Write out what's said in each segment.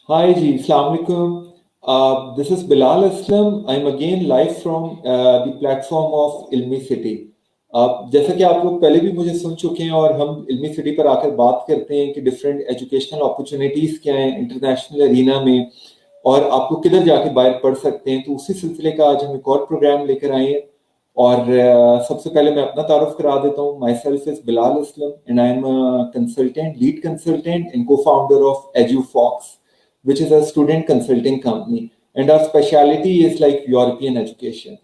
Hi ji, Assalamu alaikum. This is Bilal Aslam. I'm again live from the platform of Ilmi City. जैसा कि आप लोग पहले भी मुझे सुन चुके हैं और हम इल्मी सिटी पर आकर बात करते हैं कि डिफरेंट एजुकेशनल अपॉर्चुनिटीज़ क्या हैं इंटरनेशनल अरीना में और आप लोग किधर जाके बाहर पढ़ सकते हैं, तो उसी सिलसिले का आज हम एक और प्रोग्राम लेकर आए हैं। और सबसे पहले मैं अपना तारुफ करा देता हूँ। Myself is Bilal Aslam and I am consultant, lead consultant and co founder of EduFox, which is a student consulting company, and our specialty is like European education.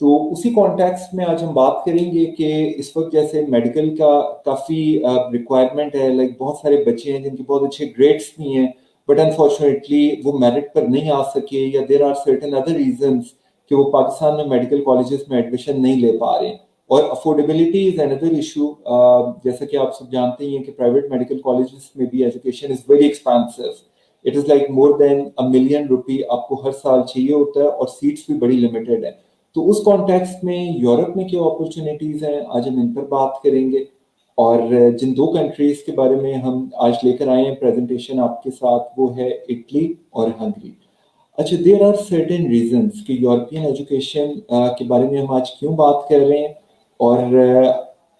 तो उसी कॉन्टेक्स्ट में आज हम बात करेंगे कि इस वक्त जैसे मेडिकल का काफ़ी रिक्वायरमेंट है, लाइक बहुत सारे बच्चे हैं जिनके बहुत अच्छे ग्रेड्स भी हैं बट अनफॉर्चुनेटली वो मेरिट पर नहीं आ सके, या there are certain other reasons कि वो पाकिस्तान में मेडिकल कॉलेजेस में एडमिशन नहीं ले पा रहे हैं। और अफोर्डेबिलिटी इज अनदर इशू। जैसा कि आप सब जानते ही हैं कि प्राइवेट मेडिकल कॉलेजेस में भी education is very expensive. It is like more than $1 million आपको हर साल चाहिए होता है और सीट्स भी बड़ी लिमिटेड है। तो उस कॉन्टेक्स्ट में यूरोप में क्या अपॉर्चुनिटीज हैं, आज हम इन पर बात करेंगे। और जिन दो कंट्रीज के बारे में हम आज लेकर आए हैं प्रेजेंटेशन आपके साथ, वो है इटली और हंगरी। अच्छा, देयर आर सर्टेन रीजंस कि यूरोपियन एजुकेशन के बारे में हम आज क्यों बात कर रहे हैं और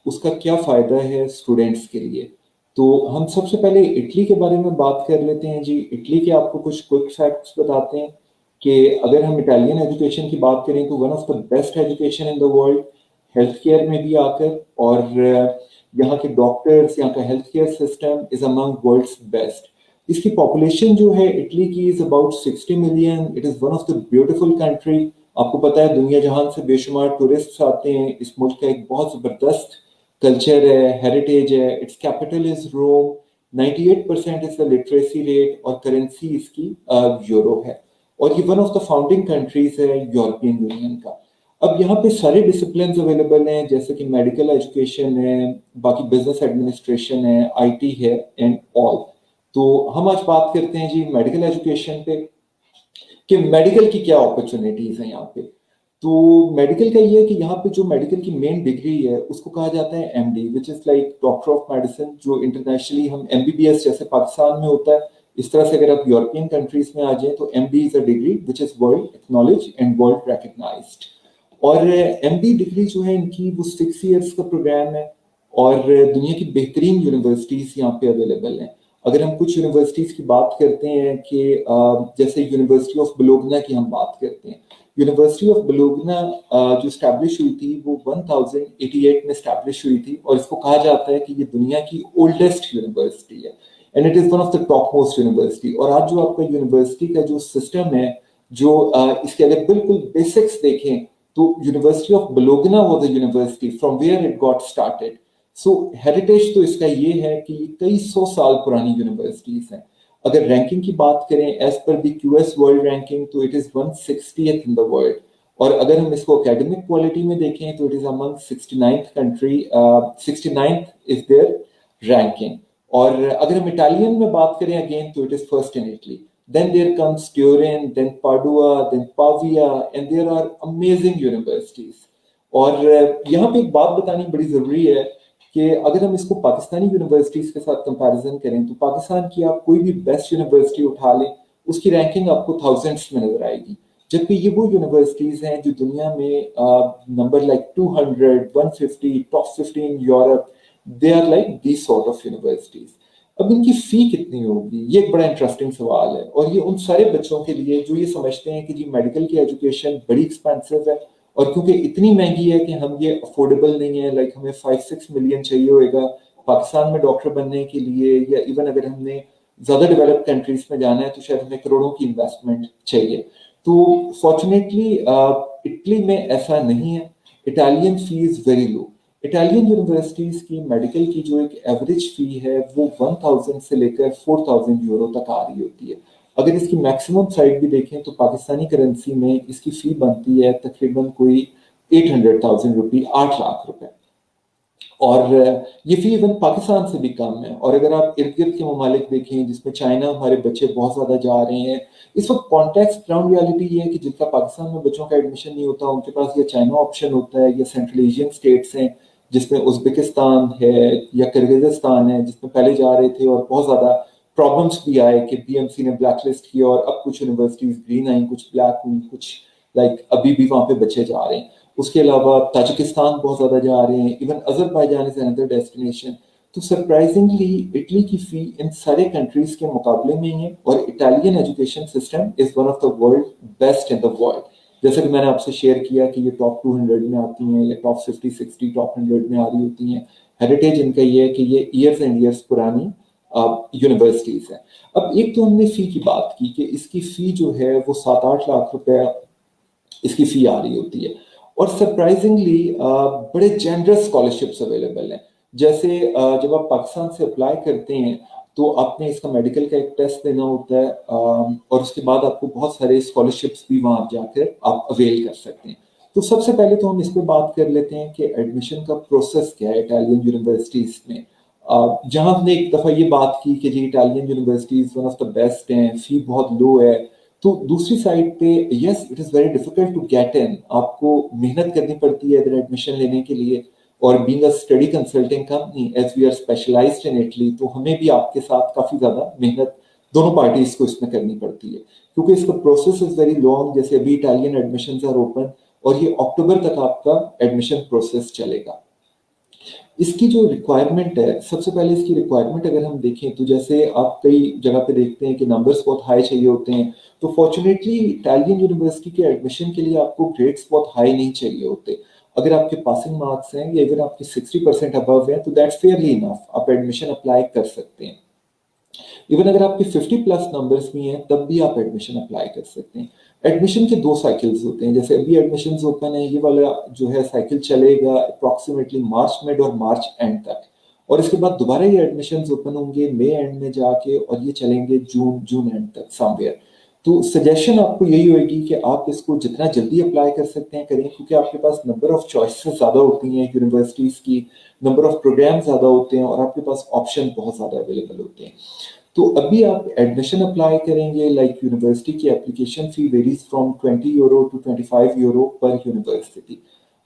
उसका क्या फ़ायदा है स्टूडेंट्स के लिए। तो हम सबसे पहले इटली के बारे में बात कर लेते हैं जी। इटली के आपको कुछ क्विक फैक्ट्स बताते हैं कि अगर हम इटालियन एजुकेशन की बात करें तो one of the best education in the world, health care में भी आकर, और यहाँ के डॉक्टर्स, यहाँ का health care system is among world's best. इसकी पॉपुलेशन जो है इटली की is about 60 million. It is one of the beautiful country. आपको पता है दुनिया जहान से बेशुमार टूरिस्ट आते हैं। इस मुल्क का एक बहुत ज़बरदस्त कल्चर है, हेरिटेज है। It's capital is Rome. 98% is the literacy rate और करेंसी इसकी यूरो है। और ये one of the founding countries है यूरोपियन यूनियन का। अब यहाँ पे सारे डिसिप्लिन अवेलेबल हैं, जैसे कि मेडिकल एजुकेशन है, बाकी बिजनेस एडमिनिस्ट्रेशन है, IT है एंड ऑल। तो हम आज बात करते हैं जी मेडिकल एजुकेशन पे कि मेडिकल की क्या अपॉर्चुनिटीज हैं यहाँ पे। तो मेडिकल का ये है कि यहाँ पे जो मेडिकल की मेन डिग्री है उसको कहा जाता है MD, which is like doctor of medicine, जो इंटरनेशनली हम MBBS जैसे पाकिस्तान में होता है, इस तरह से अगर आप यूरोपियन कंट्रीज में आ जाए तो MD is a degree which is world acknowledge and world recognized. और MD डिग्री जो है इनकी वो 6 years का प्रोग्राम है और दुनिया की बेहतरीन यूनिवर्सिटीज यहाँ पे अवेलेबल हैं। अगर हम कुछ यूनिवर्सिटीज की बात करते हैं कि जैसे यूनिवर्सिटी ऑफ बोलोग्ना की हम बात करते हैं। यूनिवर्सिटी ऑफ बोलोग्ना जो स्टैब्लिश हुई थी वो 1088 में स्टैब्लिश हुई थी और इसको कहा जाता है कि ये दुनिया की ओल्डेस्ट यूनिवर्सिटी है and it is one of the top most university. और आज जो आपका यूनिवर्सिटी का जो सिस्टम है, जो इसके अगर बिल्कुल बेसिक्स देखें तो university of Bologna was the university from where it got started. So heritage तो इसका ये है कि ये कई 100 साल पुरानी यूनिवर्सिटीज हैं। अगर रैंकिंग की बात करें एज पर द QS वर्ल्ड रैंकिंग तो it is 160th in the world. और अगर हम इसको एकेडमिक क्वालिटी में देखें तो it is among 69th country, 69th is their ranking. और अगर हम इटालियन में बात करें अगेन तो it is first in Italy. Then there comes Turin, then Padua, then Pavia, and there are amazing universities. और यहाँ पे एक बात बतानी बड़ी ज़रूरी है कि अगर हम इसको पाकिस्तानी यूनिवर्सिटीज़ के साथ कंपैरिजन करें तो पाकिस्तान की आप कोई भी बेस्ट यूनिवर्सिटी उठा लें, उसकी रैंकिंग आपको थाउजेंड्स में नजर आएगी। जबकि ये वो यूनिवर्सिटीज़ हैं जो दुनिया में number like 200, 150, top 15 Europe, they are like this sort of universities. अब इनकी फी कितनी होगी, ये एक बड़ा इंटरेस्टिंग सवाल है। और ये उन सारे बच्चों के लिए जो ये समझते हैं कि जी मेडिकल की एजुकेशन बड़ी एक्सपेंसिव है और क्योंकि इतनी महंगी है कि हम ये अफोर्डेबल नहीं है, लाइक हमें 5-6 मिलियन चाहिए होएगा पाकिस्तान में डॉक्टर बनने के लिए, या इवन अगर हमने ज़्यादा डेवलप्ड कंट्रीज में जाना है तो शायद हमें करोड़ों की इन्वेस्टमेंट चाहिए। तो फॉर्चुनेटली इटली में ऐसा नहीं है। Italian fee is very low. Italian universities की मेडिकल की जो एक एवरेज फ़ी है वो 1000 से लेकर 4000 यूरो तक आ रही होती है। अगर इसकी मैक्सिमम साइड भी देखें तो पाकिस्तानी करेंसी में इसकी फ़ी बनती है तकरीबन कोई 800,000 रुपये, 8 लाख रुपए। और ये फ़ी इवन पाकिस्तान से भी कम है। और अगर आप इर्द गिर्द के ममालिक देखें जिसमें चाइना हमारे बच्चे बहुत ज़्यादा जा रहे हैं, इस वक्त कॉन्टेक्स्ट ग्राउंड रियलिटी ये है कि जिनका पाकिस्तान में बच्चों का एडमिशन नहीं होता उनके पास या चाइना ऑप्शन होता है या सेंट्रल एशियन स्टेट्स हैं जिसमें उज़्बेकिस्तान है या किर्गिज़स्तान है जिसमें पहले जा रहे थे और बहुत ज़्यादा प्रॉब्लम्स भी आए कि बीएमसी ने ब्लैक लिस्ट किया और अब कुछ यूनिवर्सिटीज ग्रीन आई, कुछ ब्लैक हुई, कुछ लाइक अभी भी वहाँ पे बच्चे जा रहे हैं। उसके अलावा ताजिकिस्तान बहुत ज़्यादा जा रहे हैं, even Azerbaijan is another destination. तो सरप्राइजिंगली इटली की फ़ी इन सारे कंट्रीज़ के मुकाबले में ही है, और Italian education system is one of the world best in the world. जैसे कि मैंने आपसे शेयर किया कि ये टॉप 200 में आती हैं, या टॉप 50, 60, टॉप 100 में आ रही होती हैं। हेरिटेज इनका ये है कि ये ईयर्स एंड ईयर्स पुरानी यूनिवर्सिटीज है। अब एक तो हमने फ़ी की बात की कि इसकी फ़ी जो है वो 7-8 लाख रुपए इसकी फ़ी आ रही होती है, और सरप्राइजिंगली बड़े जेनरस स्कॉलरशिप्स अवेलेबल हैं। जैसे जब आप पाकिस्तान से अप्लाई करते हैं तो आपने इसका मेडिकल का एक टेस्ट देना होता है, और उसके बाद आपको बहुत सारे स्कॉलरशिप्स भी वहाँ जाकर आप अवेल कर सकते हैं। तो सबसे पहले तो हम इस पर बात कर लेते हैं कि एडमिशन का प्रोसेस क्या है इटालियन यूनिवर्सिटीज़ में। जहाँ हमने एक दफ़ा ये बात की कि जी Italian universities one of the best हैं, फ़ी बहुत लो है, तो दूसरी साइड पे yes it is very difficult to get in, आपको मेहनत करनी पड़ती है इधर एडमिशन लेने के लिए। और being a study consulting company as we are specialized in Italy, तो हमें भी आपके साथ काफ़ी ज़्यादा मेहनत दोनों पार्टीज को इसमें करनी पड़ती है, क्योंकि इसका प्रोसेस इज़ वेरी लॉन्ग। जैसे अभी इटालियन एडमिशन्स आर ओपन, और ये अक्टूबर तक आपका एडमिशन प्रोसेस चलेगा। इसकी जो रिक्वायरमेंट है, सबसे पहले इसकी रिक्वायरमेंट अगर हम देखें तो जैसे आप कई जगह पे देखते हैं कि नंबर्स बहुत हाई चाहिए होते हैं, तो फॉर्चुनेटली इटालियन यूनिवर्सिटी के एडमिशन के लिए आपको ग्रेड्स बहुत हाई नहीं चाहिए होते। अगर आपके पासिंग मार्क्स हैं या अगर आपके 60% अबव है तो दैट्स फेयरली इनफ, आप एडमिशन अप्लाई कर सकते हैं। इवन अगर आपके 50 प्लस नंबर्स भी हैं तब भी आप एडमिशन अप्लाई कर सकते हैं। एडमिशन के 2 साइकिल्स होते हैं, जैसे अभी एडमिशन ओपन है, ये वाला जो है साइकिल चलेगा अप्रोक्सीमेटली मार्च मिड और मार्च एंड तक, और इसके बाद दोबारा ये एडमिशन ओपन होंगे मई एंड में जाके, और ये चलेंगे जून एंड तक समवेयर। तो सजेशन आपको यही होगी कि आप इसको जितना जल्दी अप्लाई कर सकते हैं करें, क्योंकि आपके पास नंबर ऑफ चॉइसेस ज़्यादा होती हैं यूनिवर्सिटीज़ की, नंबर ऑफ प्रोग्राम ज़्यादा होते हैं, और आपके पास ऑप्शन बहुत ज़्यादा अवेलेबल होते हैं। तो अभी आप एडमिशन अप्लाई करेंगे, लाइक यूनिवर्सिटी की application fee varies from 20 euro to 25 euro पर यूनिवर्सिटी।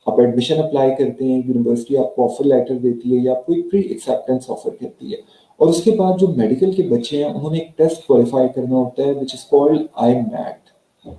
आप एडमिशन अप्लाई करते हैं, यूनिवर्सिटी आपको ऑफर लेटर देती है या आपको एक प्री एक्सेप्टेंस ऑफर करती है, और उसके बाद जो मेडिकल के बच्चे हैं उन्होंने एक टेस्ट क्वालिफाई करना होता है विच इज़ कॉल्ड IMAT,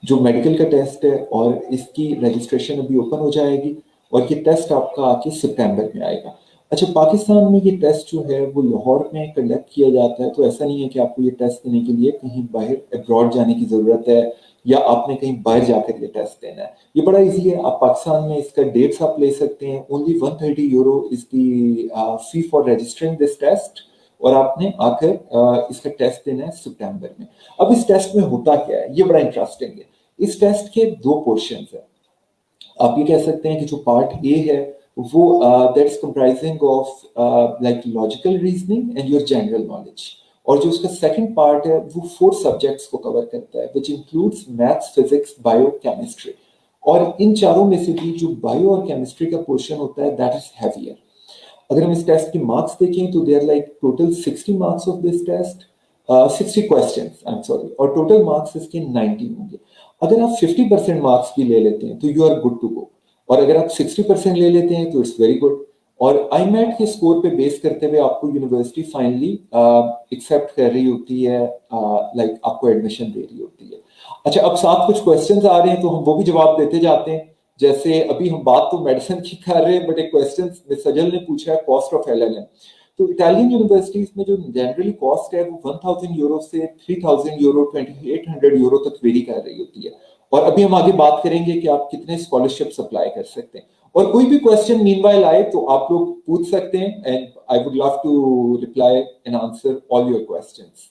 जो मेडिकल का टेस्ट है, और इसकी रजिस्ट्रेशन अभी ओपन हो जाएगी, और ये टेस्ट आपका आके सितंबर में आएगा। अच्छा, पाकिस्तान में ये टेस्ट जो है वो लाहौर में कंडक्ट किया जाता है, तो ऐसा नहीं है कि आपको ये टेस्ट देने के लिए कहीं बाहर अब्रॉड जाने की ज़रूरत है, या आपने कहीं बाहर जाकर ये टेस्ट देना है। ये बड़ा इजी है, आप पाकिस्तान में इसका डेट्स आप ले सकते हैं। Only 130 euro is the fee for registering this test, और आपने आकर इसका टेस्ट देना है सितंबर में। अब इस टेस्ट में होता क्या है, ये बड़ा इंटरेस्टिंग है। इस टेस्ट के 2 पोर्शन है। आप ये कह सकते हैं कि जो पार्ट ए है वो that is comprising of like logical reasoning and your general knowledge, और जो उसका सेकंड पार्ट है वो 4 सब्जेक्ट्स को कवर करता है which includes maths, physics, bio, chemistry. और इन चारों में से भी जो बायो और केमिस्ट्री का पोर्शन होता है दैट इज हैवियर। अगर हम इस टेस्ट की मार्क्स देखें तो they are like total 60 marks of this test, 60 questions, I am sorry, और टोटल मार्क्स इसके 90 होंगे। अगर आप 50% मार्क्स भी ले लेते हैं तो you are good to go, और अगर आप 60% ले लेते हैं तो इट्स वेरी गुड। और IMAT के स्कोर पे बेस करते हुए आपको यूनिवर्सिटी फाइनली एक्सेप्ट कर रही होती है, लाइक आपको एडमिशन दे रही होती है। अच्छा, अब साथ कुछ क्वेश्चंस आ रहे हैं तो हम वो भी जवाब देते जाते हैं। जैसे अभी हम बात तो मेडिसिन की कर रहे हैं, बट एक क्वेश्चन सजल ने पूछा है कॉस्ट ऑफ LLM। तो इटालियन यूनिवर्सिटीज में जो जनरली कॉस्ट है वो 1000 यूरो से 3000 यूरो, 2800 यूरो तक वेरी कर रही होती है। और अभी हम आगे बात करेंगे कि आप कितने स्कॉलरशिप्स अप्लाई कर सकते हैं, और कोई भी क्वेश्चन मीनवाइल आए तो आप लोग पूछ सकते हैं, and I would love to reply and answer all your questions.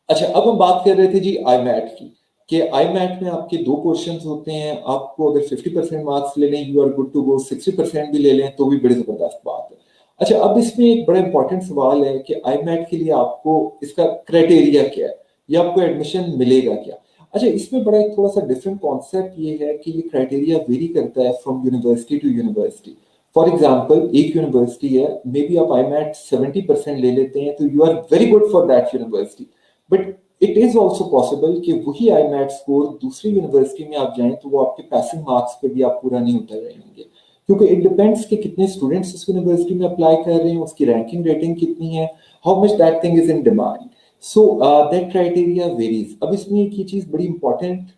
अच्छा, अब हम बात कर रहे थे जी IMAT की, कि IMAT में आपके 2 पोर्शंस होते हैं। आपको अगर 50% मार्क्स ले लें you are good to go, 60% भी ले लें तो भी बड़ी जबरदस्त बात है। अच्छा, अब इसमें एक बड़ा इंपॉर्टेंट सवाल है कि IMAT के लिए आपको इसका क्राइटेरिया क्या है, या आपको एडमिशन मिलेगा क्या। अच्छा, इसमें बड़ा एक थोड़ा सा डिफरेंट कॉन्सेप्ट ये है कि ये क्राइटेरिया वेरी करता है from university to university. For example, एक यूनिवर्सिटी है, मे बी आप IMAT 70% ले लेते हैं तो you are very good for that university, but it is also possible कि वही IMAT स्कोर दूसरी यूनिवर्सिटी में आप जाएं तो वो आपके पासिंग मार्क्स पे भी आप पूरा नहीं उतर रहे होंगे, क्योंकि इट डिपेंड्स कि कितने स्टूडेंट्स उस यूनिवर्सिटी में अप्लाई कर रहे हैं, उसकी रैंकिंग रेटिंग कितनी है, how much that thing is in demand. So that criteria varies. अब इसमें एक ही चीज बड़ी इंपॉर्टेंट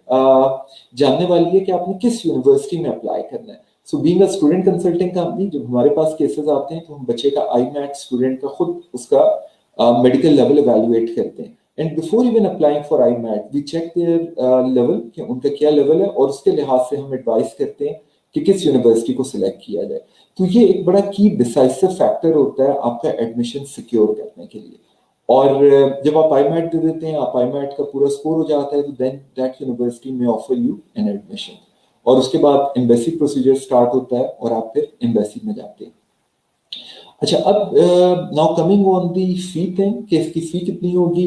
जानने वाली है कि आपने किस यूनिवर्सिटी में अप्लाई करना है. So being a student consulting company, जब हमारे पास केसेस आते हैं तो हम बच्चे का IMAT स्टूडेंट का खुद उसका मेडिकल लेवल एवेल्युएट करते हैं. And before even applying for IMAT we check their level कि उनका क्या लेवल है, और उसके लिहाज से हम एडवाइस करते हैं कि किस यूनिवर्सिटी को सिलेक्ट किया जाए. तो ये एक बड़ा की डिसाइसिव फैक्टर होता है आपका एडमिशन सिक्योर करने के लिए. और जब आप IMAT दे देते हैं, आप IMAT का पूरा स्कोर हो जाता है, तो देन दैट यूनिवर्सिटी में ऑफर यू एन एडमिशन. और उसके बाद एम्बेसी प्रोसीजर स्टार्ट होता है और आप फिर एम्बेसी में जाते हैं. अच्छा, अब now coming on the fee thing कि इसकी फी कितनी होगी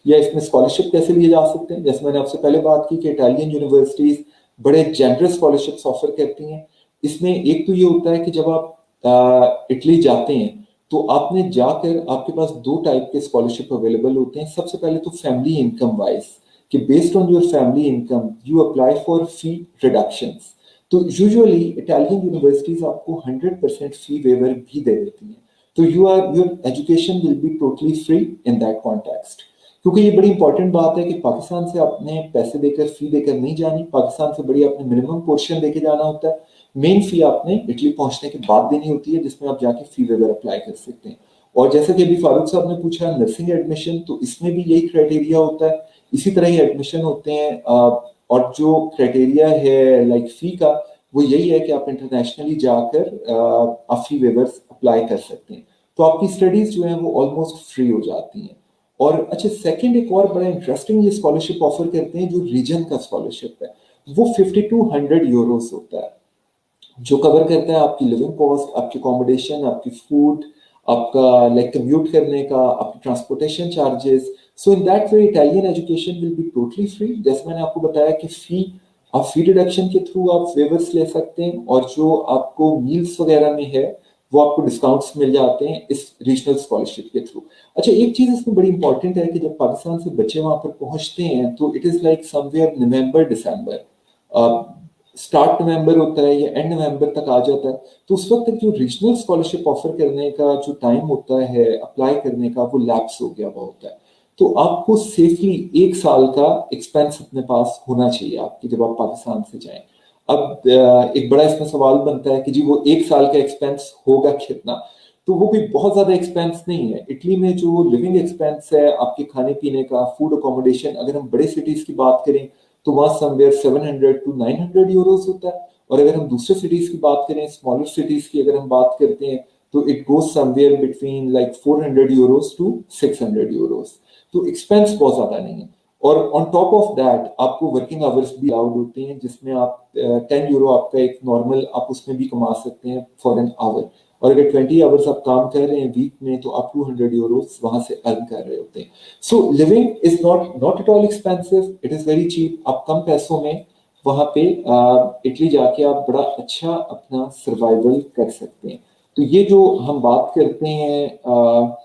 या इसमें स्कॉलरशिप कैसे लिए जा सकते हैं. जैसे मैंने आपसे पहले बात की कि इटालियन यूनिवर्सिटीज बड़े जेनरस स्कॉलरशिप्स ऑफर करती हैं. इसमें एक तो ये होता है कि जब आप इटली जाते हैं तो आपने जाकर आपके पास दो टाइप के स्कॉलरशिप अवेलेबल होते हैं. सबसे पहले तो फैमिली इनकम वाइज कि based on your family income you apply for fee reductions. तो यूजुअली इटालियन यूनिवर्सिटीज आपको 100% फी वेवर भी दे देती हैं. तो your education will be totally free in that context. क्योंकि ये बड़ी इंपॉर्टेंट बात है कि पाकिस्तान से आपने पैसे देकर फी देकर नहीं जानी. पाकिस्तान से बड़ी आपने मिनिमम पोर्शन देके जाना होता है. मेन फी आपने इटली पहुंचने के बाद देनी होती है, जिसमें आप जाके फी वेवर अप्लाई कर सकते हैं. और जैसे कि अभी फारूक साहब ने पूछा नर्सिंग एडमिशन, तो इसमें भी यही क्राइटेरिया होता है. इसी तरह ही एडमिशन होते हैं. और जो क्राइटेरिया है लाइक फी का, वो यही है कि आप इंटरनेशनली जाकर आप फी वेवर्स अप्लाई कर सकते हैं. तो आपकी स्टडीज जो हैं वो ऑलमोस्ट फ्री हो जाती हैं. और अच्छा, सेकंड एक और बड़ा इंटरेस्टिंग ये स्कॉलरशिप ऑफर करते हैं जो रीजन का स्कॉलरशिप है. वो 5200 यूरोस होता है, जो कवर करता है आपकी लिविंग कॉस्ट, आपकी अकोमोडेशन, आपकी फूड, आपका लाइक कम्यूट करने का, आपकी transportation charges. So in that way Italian education will be totally free. जैसे मैंने आपको बताया कि आप फी रिडक्शन के थ्रू आप वेवर्स ले सकते हैं, और जो आपको मील्स वगैरह में है वो आपको डिस्काउंट्स मिल जाते हैं इस रीजनल स्कॉलरशिप के थ्रू. अच्छा, एक चीज इसमें बड़ी इंपॉर्टेंट है कि जब पाकिस्तान से बच्चे वहां पर पहुंचते हैं तो it is like somewhere November December, start November होता है या एंड नवंबर तक आ जाता है. तो उस वक्त तक जो रीजनल स्कॉलरशिप ऑफर करने का जो टाइम होता है अप्लाई करने का, वो लैप्स हो गया हुआ होता है. तो आपको सेफली 1 साल का एक्सपेंस अपने पास होना चाहिए आपकी जब आप पाकिस्तान से जाएं. अब एक बड़ा इसमें सवाल बनता है कि जी वो 1 साल का एक्सपेंस होगा कितना. तो वो कोई बहुत ज्यादा एक्सपेंस नहीं है. इटली में जो लिविंग एक्सपेंस है आपके खाने पीने का, फूड अकोमोडेशन, अगर हम बड़े सिटीज की बात करें तो वहां समवेयर 700 to 900 यूरोस होता है. और अगर हम दूसरे सिटीज की बात करें, स्मॉलर सिटीज की अगर हम बात करते हैं, तो it goes somewhere between like 400 euros to 600 euros. तो एक्सपेंस बहुत ज्यादा नहीं है. और ऑन टॉप ऑफ दैट आपको वर्किंग आवर्स भी अलाउड होते हैं, जिसमें आप 10 यूरो आपका एक नॉर्मल आप उसमें भी कमा सकते हैं फॉर एन आवर. और अगर 20 आवर्स आप काम कर रहे हैं वीक में, तो आप 200 यूरोस वहां से अर्न कर रहे होते हैं. So living is not at all expensive, it is very cheap. आप कम पैसों में वहां पे इटली जाके आप बड़ा अच्छा अपना सर्वाइवल कर सकते हैं. तो ये जो हम बात करते हैं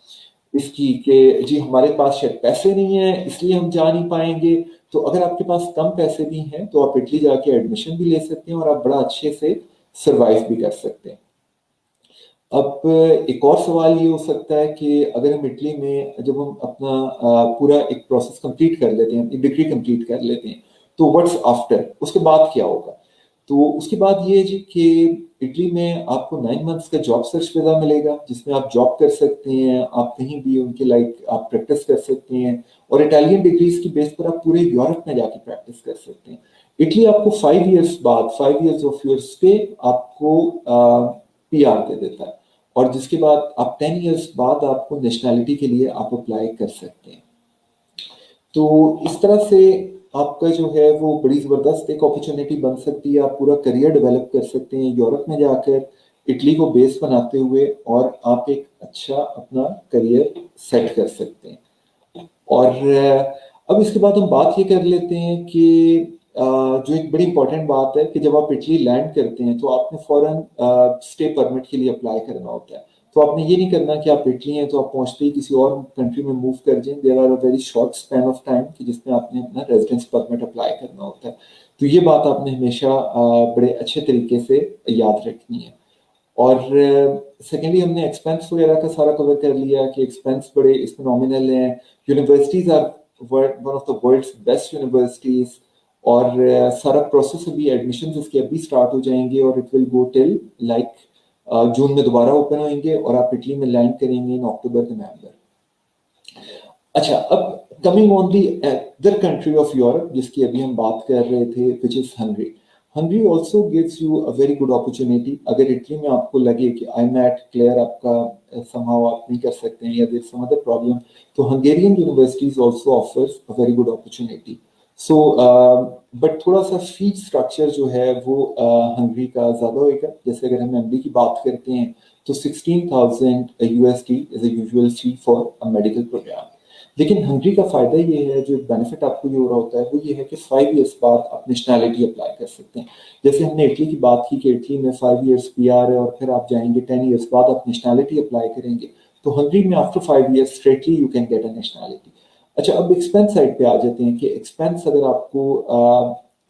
इसकी कि जी हमारे पास शायद पैसे नहीं है इसलिए हम जा नहीं पाएंगे, तो अगर आपके पास कम पैसे भी हैं तो आप इटली जाके एडमिशन भी ले सकते हैं और आप बड़ा अच्छे से सर्वाइव भी कर सकते हैं. अब एक और सवाल ये हो सकता है कि अगर हम इटली में जब हम अपना पूरा एक प्रोसेस कंप्लीट कर लेते हैं, एक डिग्री कंप्लीट कर लेते हैं, तो व्हाट्स आफ्टर, उसके बाद क्या होगा. तो उसके बाद ये है जी कि इटली में आपको 9 मंथ्स का जॉब सर्च वीजा मिलेगा, जिसमें आप जॉब कर सकते हैं, आप कहीं भी उनके लाइक आप प्रैक्टिस कर सकते हैं. और इटालियन डिग्रीज की बेस पर आप पूरे यूरोप में जाके प्रैक्टिस कर सकते हैं. इटली आपको 5 इयर्स बाद, 5 इयर्स ऑफ योर स्टे आपको PR दे देता है, और जिसके बाद आप 10 इयर्स बाद आपको नेशनैलिटी के लिए आप अप्लाई कर सकते हैं. तो इस तरह से आपका जो है वो बड़ी ज़बरदस्त एक अपॉर्चुनिटी बन सकती है. आप पूरा करियर डेवलप कर सकते हैं यूरोप में जाकर इटली को बेस बनाते हुए, और आप एक अच्छा अपना करियर सेट कर सकते हैं. और अब इसके बाद हम बात ये कर लेते हैं कि जो एक बड़ी इंपॉर्टेंट बात है कि जब आप इटली लैंड करते हैं तो आपने फौरन स्टे परमिट के लिए अप्लाई करना होता है. तो आपने ये नहीं करना कि आप इटली हैं तो आप पहुंचते ही किसी और कंट्री में मूव कर जाएं. There are a very short span of time कि जिसमें आपने अपना रेजिडेंस परमिट अप्लाई करना होता है. तो ये बात आपने हमेशा बड़े अच्छे तरीके से याद रखनी है. और सेकेंडली हमने एक्सपेंस वगैरह का सारा कवर कर लिया कि एक्सपेंस बड़े इसमें नॉमिनल हैं, universities are one of the world's best universities, और सारा प्रोसेस अभी एडमिशन इसके अभी स्टार्ट हो जाएंगे और it will go till like जून में दोबारा ओपन होंगे और आप इटली में लैंड करेंगे इन अक्टूबर नवंबर। अच्छा, अब coming on the other country of Europe जिसकी अभी हम बात कर रहे थे, which is Hungary. Hungary also gives you a very good opportunity. अगर इटली में आपको लगे कि आई मैट क्लियर आपका somehow आप नहीं कर सकते हैं या देयर सम अदर प्रॉब्लम, तो Hungarian universities also offers a very good opportunity. So but थोड़ा सा फीस स्ट्रक्चर जो है वो हंगरी का ज़्यादा होगा। जैसे अगर हम एमडी की बात करते हैं तो 16,000 USD is a usual fee for a medical program. लेकिन हंगरी का फायदा ये है, जो बेनिफिट आपको ये हो रहा होता है वो ये है कि 5 इयर्स बाद आप नेशनैलिटी अप्लाई कर सकते हैं। जैसे हमने इटली की बात की कि इटली में 5 इयर्स PR है और फिर आप जाएंगे 10 इयर्स बाद आप नेशनैलिटी अप्लाई करेंगे, तो हंगरी में after 5 years straightly you can get a nationality. अच्छा, अब एक्सपेंस साइड पे आ जाते हैं कि एक्सपेंस अगर आपको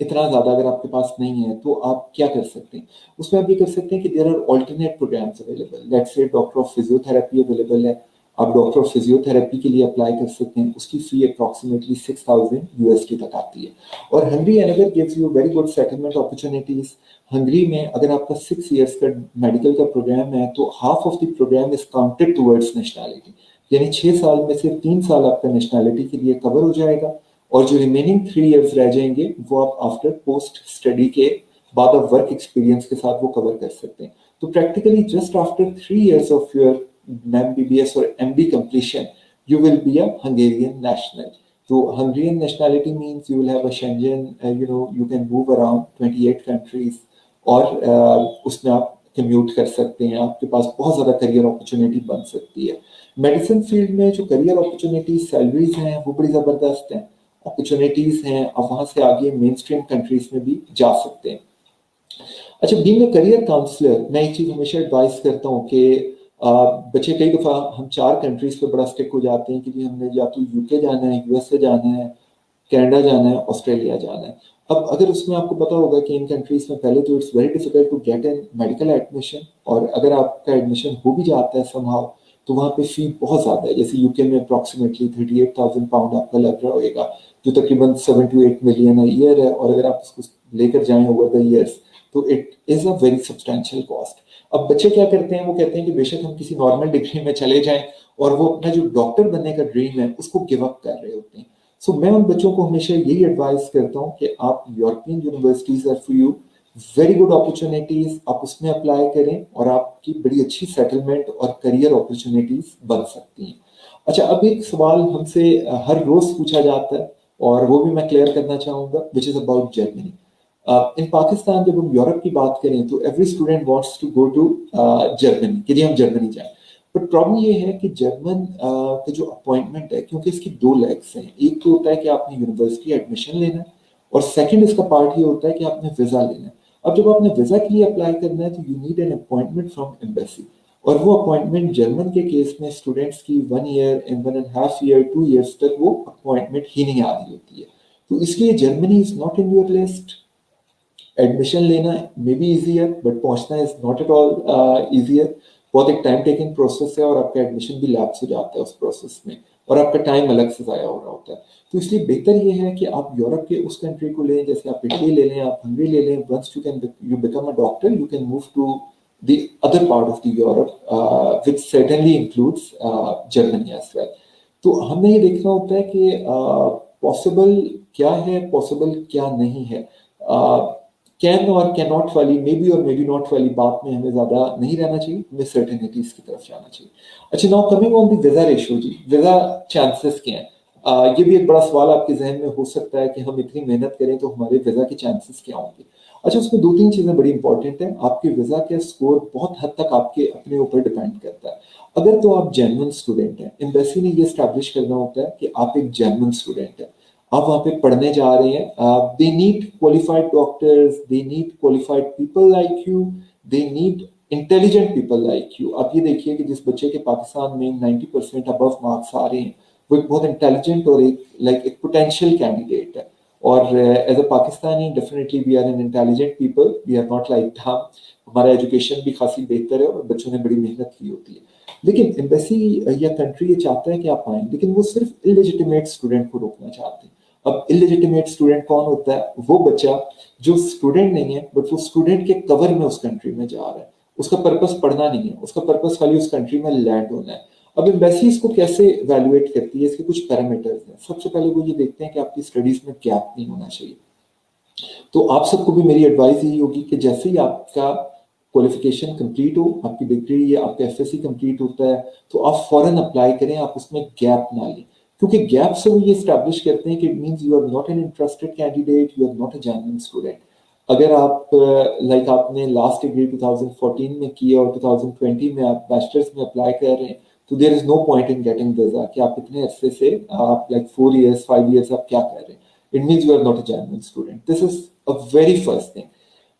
इतना ज़्यादा अगर आपके पास नहीं है तो आप क्या कर सकते हैं। उसमें आप ये कर सकते हैं कि there are alternate programs available. Let's say doctor of physiotherapy available है, आप डॉक्टर ऑफ फिजियोथेरेपी के लिए अप्लाई कर सकते हैं। उसकी फी अप्रॉक्सीमेटली 6,000 USD तक आती है। और Hungary another gives you very good settlement opportunities. Hungary में अगर आपका 6 इयर्स का मेडिकल का प्रोग्राम है तो half of the program is counted towards nationality, यानी 6 साल में से 3 साल आपका नेशनैलिटी के लिए कवर हो जाएगा और जो रिमेनिंग 3 इयर्स रह जाएंगे वो आप आफ्टर पोस्ट स्टडी के बाद ऑफ वर्क एक्सपीरियंस के साथ वो कवर कर सकते हैं। तो practically just after 3 years of your MBBS or MD completion, you will be a Hungarian national. So Hungarian nationality means you will have a Schengen, you can move around 28 countries और उसमें आप commute कर सकते हैं। आपके पास बहुत ज़्यादा career opportunity बन सकती है। मेडिसिन फील्ड में जो करियर अपॉर्चुनिटीज सैलरीज हैं वो बड़ी ज़बरदस्त हैं, अपॉर्चुनिटीज हैं, आप वहाँ से आगे मेन स्ट्रीम कंट्रीज में भी जा सकते हैं। अच्छा, बीइंग अ करियर काउंसलर मैं एक चीज़ हमेशा एडवाइस करता हूँ कि बच्चे कई दफ़ा हम 4 कंट्रीज पे बड़ा स्टिक हो जाते हैं कि भी हमने या तो UK जाना है, USA जाना है, कनाडा जाना है, ऑस्ट्रेलिया जाना है। अब अगर उसमें आपको पता होगा कि इन कंट्रीज में पहले तो it's very difficult to get an medical admission, और अगर आपका एडमिशन हो भी जाता है समहाउ तो वहाँ पे फी बहुत ज़्यादा है। जैसे UK में अप्रॉक्सीमेटली 38,000 पाउंड आपका लग रहा होगा, जो तकरीबन 7 to 8 मिलियन ईयर है, और अगर आप उसको लेकर जाएं ओवर द ईयर्स तो it is a very substantial cost. अब बच्चे क्या करते हैं, वो कहते हैं कि बेशक हम किसी नॉर्मल डिग्री में चले जाएं, और वो अपना जो डॉक्टर बनने का ड्रीम है उसको गिव अप कर रहे होते हैं। सो मैं उन बच्चों को हमेशा यही एडवाइस करता हूँ कि आप European universities are for you, very good opportunities, आप उसमें अप्लाई करें और आपकी बड़ी अच्छी सेटलमेंट और करियर अपॉर्चुनिटीज बन सकती हैं। अच्छा, अब एक सवाल हमसे हर रोज पूछा जाता है और वो भी मैं क्लियर करना चाहूँगा, which is about Germany. In Pakistan जब हम यूरोप की बात करें तो every student wants to go to Germany, कि हम जर्मनी जाएं। बट प्रॉब्लम ये है कि जर्मन का जो अपॉइंटमेंट है, क्योंकि इसकी 2 लेग्स हैं, एक तो होता है कि आपने यूनिवर्सिटी एडमिशन लेना है और सेकंड इसका पार्ट ये होता है कि आपने वीज़ा लेना है। अब जब आपने वीज़ा के लिए अप्लाई करना है तो you need an appointment from embassy, और वो अपॉइंटमेंट जर्मन के केस में स्टूडेंट्स की 1 ईयर एंड 1.5 ईयर 2 ईयर्स तक वो अपॉइंटमेंट ही नहीं आ रही होती है। तो इसलिए Germany is not in your list. Admission लेना मे बी ईजियर बट पहुंचना is not at all easier. बहुत एक टाइम टेकिंग प्रोसेस है और आपका एडमिशन भी लैप्स हो जाता है उस प्रोसेस में, और आपका टाइम अलग से ज़ाया हो रहा होता है। तो इसलिए बेहतर ये है कि आप यूरोप के उस कंट्री को लें, जैसे आप इटली ले लें, आप हंगरी ले लें। Once you become a doctor you can move to the other part of the Europe which certainly includes Germany as well. तो हमें ये देखना होता है कि पॉसिबल क्या है, पॉसिबल क्या नहीं है। कैन और कैन नॉट वाली, मे बी और मे बी नॉट वाली बात में हमें ज़्यादा नहीं रहना चाहिए, हमें सर्टेनिटीज की तरफ जाना चाहिए। अच्छा, now coming on the visa ratio जी, वीज़ा चांसेस क्या हैं? ये भी एक बड़ा सवाल आपके जहन में हो सकता है कि हम इतनी मेहनत करें तो हमारे वीज़ा के चांसेस क्या होंगे। अच्छा, उसमें 2-3 चीज़ें बड़ी इंपॉर्टेंट हैं। आपके वीज़ा के स्कोर बहुत हद तक आपके अपने ऊपर डिपेंड करता है। अगर तो आप जेन्युइन स्टूडेंट हैं, एम्बेसी ने ये स्टैब्लिश करना होता है कि आप एक जेन्युइन स्टूडेंट हैं, आप वहाँ पे पढ़ने जा रहे हैं। They need qualified doctors, they need qualified people like you, they need intelligent people like you. आप ये देखिए कि जिस बच्चे के पाकिस्तान में 90% अबव मार्क्स आ रहे हैं वो एक बहुत इंटेलिजेंट और एक पोटेंशियल कैंडिडेट है। और as a Pakistani definitely we are an intelligent people, we are not like हम। ہمارا ایجوکیشن بھی خاصی بہتر ہے اور بچوں نے بڑی محنت کی ہوتی ہے. لیکن ایمبیسی یا کنٹری یہ چاہتا ہے کہ آپ آئیں, لیکن وہ صرف اللیجیٹیمیٹ اسٹوڈنٹ کو روکنا چاہتے ہیں. اب اللیجیٹیمیٹ اسٹوڈنٹ کون ہوتا ہے؟ وہ بچہ جو اسٹوڈنٹ نہیں ہے بٹ وہ اسٹوڈنٹ کے کور میں اس کنٹری میں جا رہا ہے, اس کا پرپس پڑھنا نہیں ہے, اس کا پرپس خالی اس کنٹری میں لینڈ ہونا ہے. اب ایمبیسی اس کو کیسے ایویلویٹ کرتی ہے؟ اس کے کچھ پیرامیٹرز ہیں. سب سے پہلے وہ یہ دیکھتے ہیں کہ آپ کی اسٹڈیز میں گیپ نہیں ہونا چاہیے. تو آپ سب کو بھی میری ایڈوائز یہی ہوگی کہ جیسے ہی آپ کا کوالیفیکیشن کمپلیٹ ہو, آپ کی ڈگری یا آپ کا ایف ایس سی کمپلیٹ ہوتا ہے, تو آپ فوراً اپلائی کریں, آپ اس میں گیپ نہ لیں. کیونکہ گیپ سے وہ یہ اسٹیبلش کرتے ہیں کہ it means you are not an interested candidate, you are not a genuine student. اگر آپ لائک آپ نے لاسٹ ڈگری 2014 میں کی اور 2020 میں آپ بیچلرس میں اپلائی کر رہے ہیں, تو دیر از نو پوائنٹ ان گیٹنگ ویزا کہ آپ اتنے عرصے سے آپ لائک 4 years 5 years آپ کیا کر رہے ہیں. It means you are not a genuine student. This is a very first thing.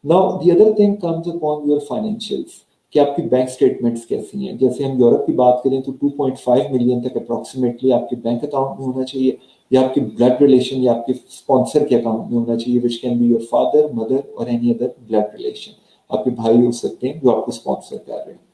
Now, the other thing comes upon your financials. کہ آپ کی بینک اسٹیٹمنٹس کیسی ہیں. جیسے ہم یورپ کی بات کریں تو 2.5 ملین تک اپروکسیمیٹلی آپ کے بینک اکاؤنٹ میں ہونا چاہیے, یا آپ کے بلڈ ریلیشن یا آپ کے اسپانسر کے اکاؤنٹ میں ہونا چاہیے, which can be your father, mother اور اینی ادر بلڈ ریلیشن. آپ کے بھائی ہو سکتے ہیں جو آپ کو اسپانسر کر رہے ہیں.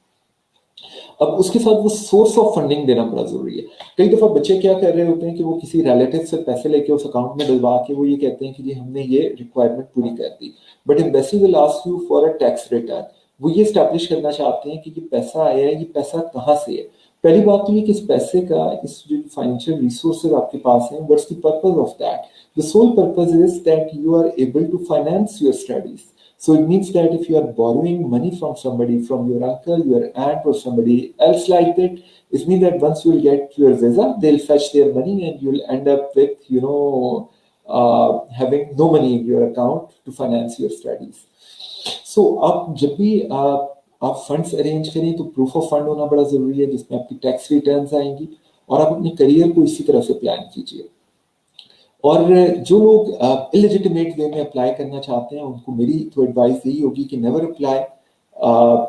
اب اس کے ساتھ وہ سورس آف فنڈنگ دینا بڑا ضروری ہے. کئی دفعہ بچے کیا کر رہے ہوتے ہیں کہ وہ کسی ریلیٹو سے پیسے لے کے اس اکاؤنٹ میں ڈلوا کے وہ یہ کہتے ہیں کہ جی ہم نے یہ ریکوائرمنٹ پوری کر دی, but embassy will ask you for a tax return. وہ یہ اسٹیبلش کرنا چاہتے ہیں کہ یہ پیسہ آیا ہے, یہ پیسہ کہاں سے ہے. پہلی بات تو یہ کہ اس پیسے کا, اس جو فائنینشیل ریسورسز آپ کے پاس ہیں, what's the purpose of that. The sole purpose is that you are able to finance your studies. So it means that if you are borrowing money from somebody, from your uncle, your aunt, or somebody else like that, it means that once you will get your visa, they'll fetch their money and you'll end up with, having no money in your account to finance your studies. So آپ جب بھی آپ funds arrange کریں تو proof of fund ہونا بڑا ضروری ہے, جس میں آپ کی ٹیکس ریٹرنز آئیں گی, اور آپ اپنے کریئر کو اسی طرح سے پلان کیجیے. اور جو لوگ اللیجیٹیمیٹ وے میں اپلائی کرنا چاہتے ہیں ان کو میری تو ایڈوائز یہی ہوگی کہ never apply.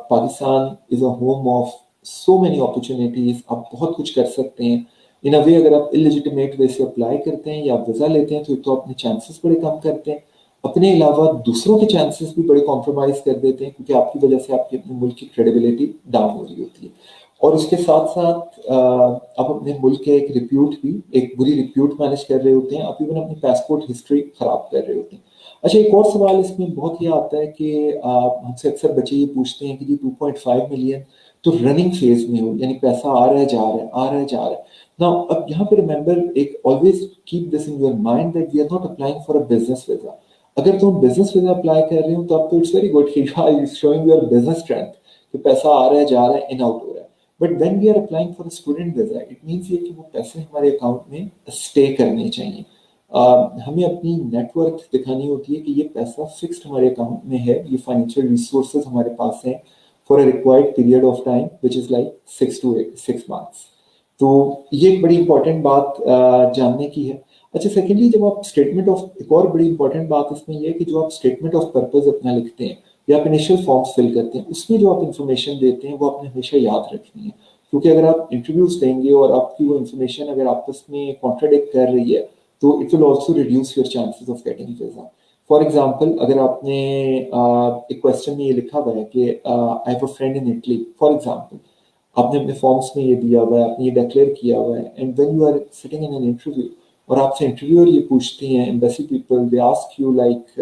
Pakistan is a home of so many opportunities, آپ بہت کچھ کر سکتے ہیں. ان اے وے اگر آپ اللیجیٹیمیٹ وے سے اپلائی کرتے ہیں یا ویزا لیتے ہیں تو اپنے چانسز بڑے کم کرتے ہیں, اپنے علاوہ دوسروں کے چانسز بھی بڑے کمپرومائز کر دیتے ہیں, کیونکہ آپ کی وجہ سے آپ کے اپنے ملک کی کریڈیبلٹی ڈاؤن ہو رہی ہوتی ہے. اور اس کے ساتھ ساتھ آپ اپنے ملک کے ایک ریپیوٹ بھی, ایک بری ریپیوٹ مینیج کر رہے ہوتے ہیں, آپ ایون اپنی پاسپورٹ ہسٹری خراب کر رہے ہوتے ہیں. اچھا, ایک اور سوال اس میں بہت یہ آتا ہے کہ ہم سے اکثر بچے یہ پوچھتے ہیں کہ جی 2.5 ملین تو رننگ فیز میں ہو, یعنی پیسہ آ رہا ہے جا رہا ہے, آ رہا ہے جا رہا ہے. Now, اب یہاں پہ ریمبر, ایک always keep this in your mind that we are not applying for a business visa. اگر تم بزنس ویزا اپلائی کر رہے ہو تو اب تو اٹس ویری گڈ کہ you are showing your business strength, کہ پیسہ آ رہا ہے جا رہا ہے, ان آؤٹ ہو رہا ہے. But when we are applying for student visa, it means یہ کہ وہ پیسے ہمارے اکاؤنٹ میں اسٹے کرنے چاہیے. ہمیں اپنی نیٹ ورک دکھانی ہوتی ہے کہ یہ پیسہ فکسڈ ہمارے اکاؤنٹ میں ہے, یہ فائنینشیل ریسورسز ہمارے پاس ہیں for a required period of time which is like 6 to 6 months. تو یہ ایک بڑی امپورٹنٹ بات جاننے کی ہے. اچھا, سیکنڈلی جب آپ اسٹیٹمنٹ آف, ایک اور بڑی امپورٹنٹ بات اس میں یہ ہے کہ جو آپ اسٹیٹمنٹ آف پرپز اپنا لکھتے ہیں یا آپ انیشیل فارمس فل کرتے ہیں, اس میں جو آپ انفارمیشن دیتے ہیں وہ آپ نے ہمیشہ یاد رکھنی ہے. کیونکہ اگر آپ انٹرویوز دیں گے اور آپ کی وہ انفارمیشن اگر آپس میں کانٹراڈکٹ کر رہی ہے تو it will also reduce your chances of getting visa. For example, اگر آپ نے ایک کوشچن میں یہ لکھا ہوا ہے کہ I have a friend in Italy, for example, آپ نے اپنے فارمس میں یہ دیا ہوا ہے, آپ نے یہ ڈکلیئر کیا ہوا ہے, and when you are sitting in an interview اور آپ سے انٹرویور یہ پوچھتی ہیں, embassy people, they ask you like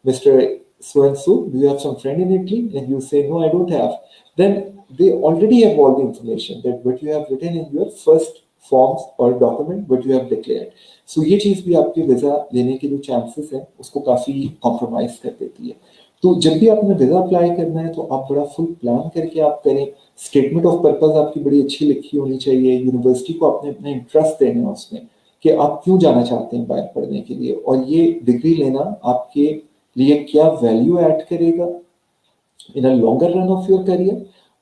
mister so and so, do you have some friend in Italy? And you say, no, I don't have. Then they already have all the information that what you have written in your first forms or document, what you have declared. So یہ چیز بھی آپ کے visa لینے کے جو chances ہیں اس کو کافی کمپرومائز کر دیتی ہے. تو جب بھی آپ نے ویزا اپلائی کرنا ہے تو آپ بڑا فل پلان کر کے آپ کریں. اسٹیٹمنٹ آف پرپز آپ کی بڑی اچھی لکھی ہونی چاہیے. یونیورسٹی کو آپ نے اپنا انٹرسٹ دینا اس میں کہ آپ کیوں جانا چاہتے ہیں باہر پڑھنے کے لیے, اور یہ ڈگری لینا آپ کے لیے کیا ویلیو ایڈ کرے گا in a longer run of your career,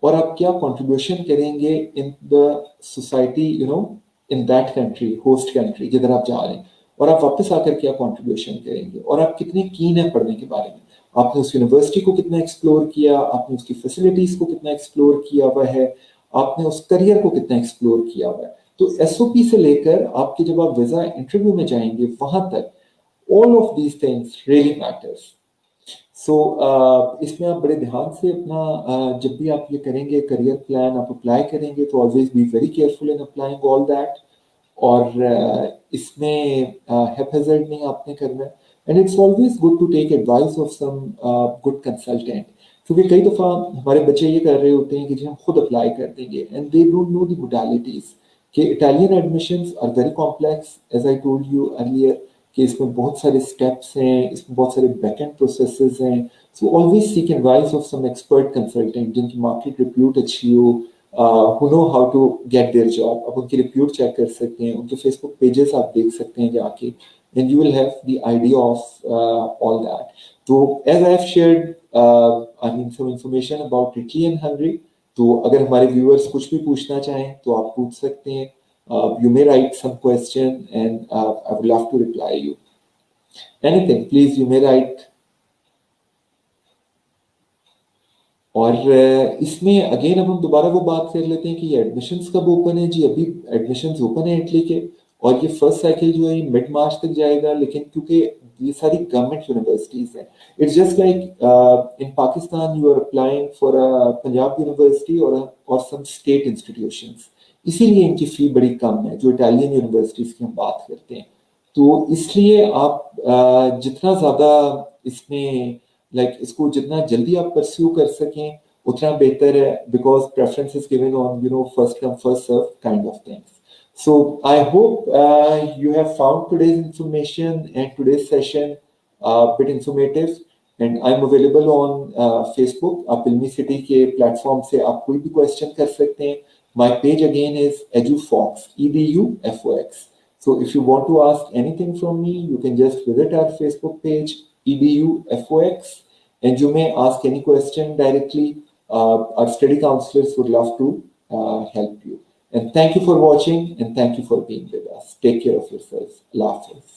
اور آپ کیا کنٹریبیوشن کریں گے in the society, in that country, host country جدھر آپ جا رہے ہیں, اور آپ واپس آ کر کیا کنٹریبیوشن کریں گے, اور آپ کتنے کین ہیں پڑھنے کے بارے میں, آپ نے اس یونیورسٹی کو کتنا ایکسپلور کیا, آپ نے اس کی فیسلٹیز کو کتنا ایکسپلور کیا ہوا ہے, آپ نے اس کریئر کو کتنا ایکسپلور کیا ہوا ہے. تو ایس او پی سے لے کر آپ کے جب آپ ویزا انٹرویو میں جائیں گے وہاں تک all of these things really matters. सो इसमें आप बड़े ध्यान से अपना जब भी आप ये करेंगे करियर प्लान आप अप्लाई करेंगे तो always be very careful in applying all that. और इसमें हैफेजर्ड नहीं आपने करना है. And it's always good to take advice of some good consultant, क्योंकि कई दफ़ा हमारे बच्चे ये कर रहे होते हैं कि जी हम खुद अप्लाई कर देंगे and they don't know the modalities कि Italian admissions are very complex as I told you earlier कि इसमें बहुत सारे स्टेप्स हैं, इसमें बहुत सारे बैक एंड प्रोसेसेस हैं. So always seek advice of some expert consultant जिनकी मार्केट रिप्यूट अच्छी हो, who know how to get their job. आप उनकी रिप्यूट चेक कर सकते हैं, उनके फेसबुक पेजेस आप देख सकते हैं जाके, and you will have the idea of all that. तो as I have shared I mean some information about Italy and Hungary, तो अगर हमारे व्यूअर्स कुछ भी पूछना चाहें तो आप पूछ सकते हैं. You may write some question and I would love to reply you. Anything, please you may write. और इसमें अगेन अब हम दोबारा वो बात कर लेते हैं कि ये एडमिशन्स कब ओपन है. जी अभी एडमिशन्स ओपन है इटली के, और ये फर्स्ट साइकिल जो है ये मिड मार्च तक जाएगा. लेकिन क्योंकि ये सारी गवर्नमेंट यूनिवर्सिटीज हैं, it's just like in Pakistan you are applying for Punjab University और सम स्टेट इंस्टीट्यूशंस, इसीलिए इनकी फी बड़ी कम है जो इटालियन यूनिवर्सिटीज की हम बात करते हैं. तो इसलिए आप जितना ज़्यादा इसमें इसको जितना जल्दी आप परस्यू कर सकें उतना बेहतर है, because preference is given on first come first serve kind of things. So I hope you have found today's information and today's session bit informative, and I'm available on Facebook. आप इल्मी city के platform से आप कोई भी question कर सकते हैं. My page again is EduFox, EDUFOX. So if you want to ask anything from me, you can just visit our Facebook page, EDUFOX, and you may ask any question directly. Our study counselors would love to help you. And thank you for watching, and thank you for being with us. Take care of yourselves. Allah Hafiz.